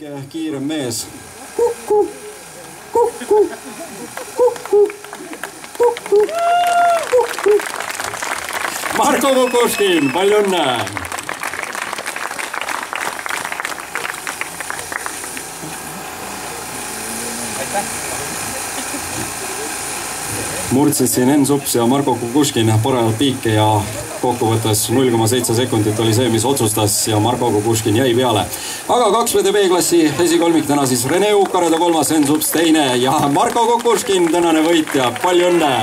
kõige kiirem mees. Marko Kukushkin, palju õnne! Murdsid siin Enn Sups ja Marko Kukushkin paremalt piike ja kokkuvõttes 0,7 sekundit oli see, mis otsustas ja Marko Kukushkin jäi peale. Aga 2 VTB-klassi esikolmik täna siis Rene Uuk-Karedo 3., Enn Sups 2. ja Marko Kukushkin tänane võitja. Palju õnne!